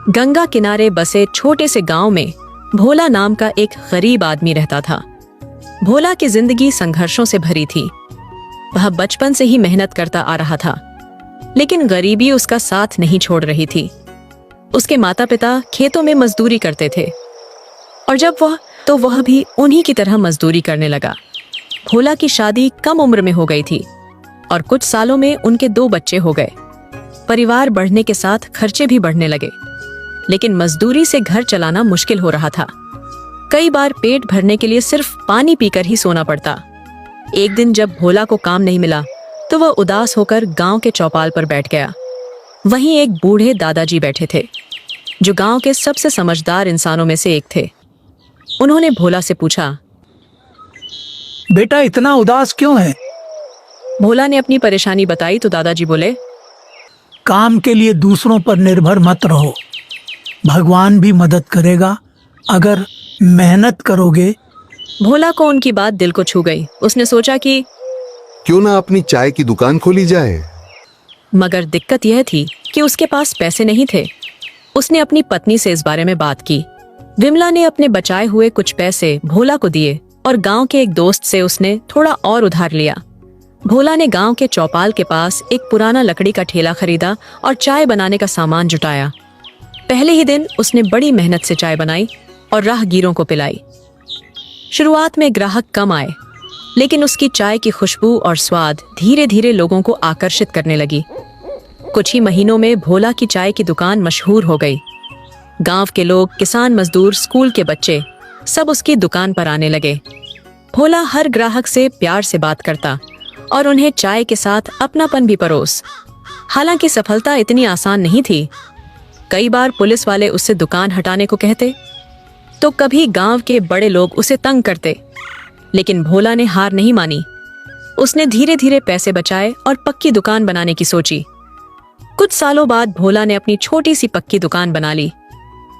गंगा किनारे बसे छोटे से गांव में भोला नाम का एक गरीब आदमी रहता था। भोला की जिंदगी संघर्षों से भरी थी। वह बचपन से ही मेहनत करता आ रहा था, लेकिन गरीबी उसका साथ नहीं छोड़ रही थी। उसके माता पिता खेतों में मजदूरी करते थे और जब वह भी उन्हीं की तरह मजदूरी करने लगा। भोला की शादी कम उम्र में हो गई थी और कुछ सालों में उनके 2 बच्चे हो गए। परिवार बढ़ने के साथ खर्चे भी बढ़ने लगे, लेकिन मजदूरी से घर चलाना मुश्किल हो रहा था। कई बार पेट भरने के लिए सिर्फ पानी पीकर ही सोना पड़ता। एक दिन जब भोला को काम नहीं मिला तो वह उदास होकर गांव के चौपाल पर बैठ गया। वहीं एक बूढ़े दादाजी बैठे थे, जो गांव के सबसे समझदार इंसानों में से एक थे। उन्होंने भोला से पूछा, बेटा इतना उदास क्यों है? भोला ने अपनी परेशानी बताई तो दादाजी बोले, काम के लिए दूसरों पर निर्भर मत रहो, भगवान भी मदद करेगा अगर मेहनत करोगे। भोला को उनकी बात दिल को छू गई। उसने सोचा कि क्यों ना अपनी चाय की दुकान खोली जाए। मगर दिक्कत यह थी कि उसके पास पैसे नहीं थे। उसने अपनी पत्नी से इस बारे में बात की। विमला ने अपने बचाए हुए कुछ पैसे भोला को दिए और गांव के एक दोस्त से उसने थोड़ा और उधार लिया। भोला ने गांव के चौपाल के पास एक पुराना लकड़ी का ठेला खरीदा और चाय बनाने का सामान जुटाया। पहले ही दिन उसने बड़ी मेहनत से चाय बनाई और राहगीरों को पिलाई। शुरुआत में ग्राहक कम आए, लेकिन उसकी चाय की खुशबू और स्वाद धीरे धीरे लोगों को आकर्षित करने लगी। कुछ ही महीनों में भोला की चाय की दुकान मशहूर हो गई। गांव के लोग, किसान मजदूर, स्कूल के बच्चे सब उसकी दुकान पर आने लगे। भोला हर ग्राहक से प्यार से बात करता और उन्हें चाय के साथ अपनापन भी परोस। हालांकि सफलता इतनी आसान नहीं थी। कई बार पुलिस वाले उससे दुकान हटाने को कहते, तो कभी गांव के बड़े लोग उसे तंग करते, लेकिन भोला ने हार नहीं मानी। उसने धीरे धीरे पैसे बचाए और पक्की दुकान बनाने की सोची। कुछ सालों बाद भोला ने अपनी छोटी सी पक्की दुकान बना ली।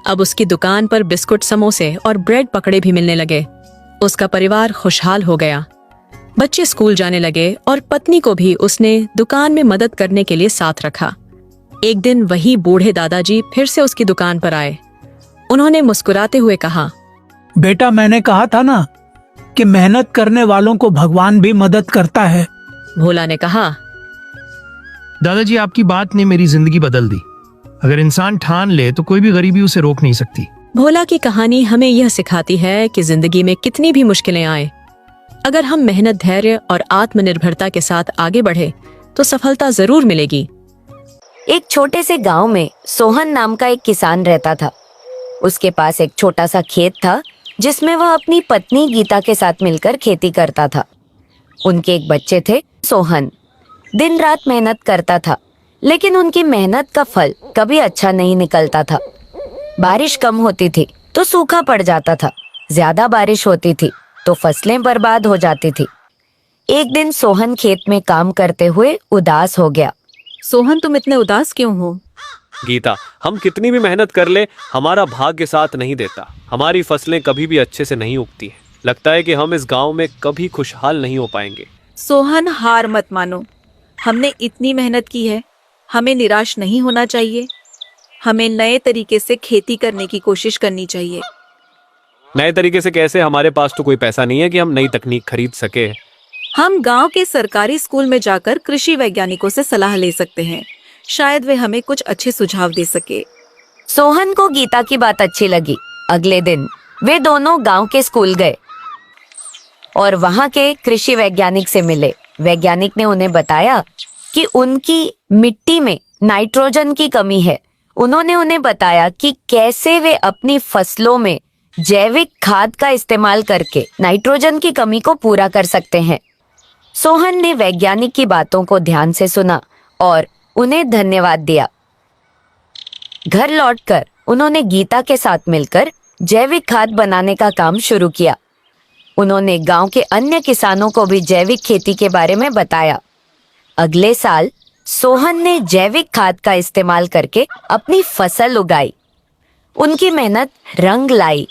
अब उसकी दुकान पर बिस्कुट, समोसे और ब्रेड पकड़े भी मिलने लगे। उसका परिवार खुशहाल हो गया। बच्चे स्कूल जाने लगे और पत्नी को भी उसने दुकान में मदद करने के लिए साथ रखा। एक दिन वही बूढ़े दादाजी फिर से उसकी दुकान पर आए। उन्होंने मुस्कुराते हुए कहा, बेटा मैंने कहा था ना कि मेहनत करने वालों को भगवान भी मदद करता है। भोला ने कहा, दादाजी आपकी बात ने मेरी जिंदगी बदल दी। अगर इंसान ठान ले तो कोई भी गरीबी उसे रोक नहीं सकती। भोला की कहानी हमें यह सिखाती है कि जिंदगी में कितनी भी मुश्किलें आए, अगर हम मेहनत, धैर्य और आत्मनिर्भरता के साथ आगे बढ़े तो सफलता जरूर मिलेगी। एक छोटे से गांव में सोहन नाम का एक किसान रहता था। उसके पास एक छोटा सा खेत था, जिसमें वह अपनी पत्नी गीता के साथ मिलकर खेती करता था। उनके एक बच्चे थे, सोहन। दिन रात मेहनत करता था, लेकिन उनकी मेहनत का फल कभी अच्छा नहीं निकलता था। बारिश कम होती थी तो सूखा पड़ जाता था, ज्यादा बारिश होती थी तो फसलें बर्बाद हो जाती थी। एक दिन सोहन खेत में काम करते हुए उदास हो गया। सोहन, तुम इतने उदास क्यों हो? गीता, हम कितनी भी मेहनत कर ले, हमारा भाग्य साथ नहीं देता। हमारी फसलें कभी भी अच्छे से नहीं उगती हैं। लगता है कि हम इस गांव में कभी खुशहाल नहीं हो पाएंगे। सोहन, हार मत मानो। हमने इतनी मेहनत की है, हमें निराश नहीं होना चाहिए। हमें नए तरीके से खेती करने की कोशिश करनी चाहिए। नए तरीके से कैसे? हमारे पास तो कोई पैसा नहीं है कि हम नई तकनीक खरीद सके। हम गांव के सरकारी स्कूल में जाकर कृषि वैज्ञानिकों से सलाह ले सकते हैं। शायद वे हमें कुछ अच्छे सुझाव दे सके। सोहन को गीता की बात अच्छी लगी। अगले दिन वे दोनों गांव के स्कूल गए और वहां के कृषि वैज्ञानिक से मिले। वैज्ञानिक ने उन्हें बताया कि उनकी मिट्टी में नाइट्रोजन की कमी है। उन्होंने उन्हें बताया कि कैसे वे अपनी फसलों में जैविक खाद का इस्तेमाल करके नाइट्रोजन की कमी को पूरा कर सकते हैं। सोहन ने वैज्ञानिक की बातों को ध्यान से सुना और उन्हें धन्यवाद दिया। घर लौटकर उन्होंने गीता के साथ मिलकर जैविक खाद बनाने का काम शुरू किया। उन्होंने गांव के अन्य किसानों को भी जैविक खेती के बारे में बताया। अगले साल सोहन ने जैविक खाद का इस्तेमाल करके अपनी फसल उगाई। उनकी मेहनत रंग लाई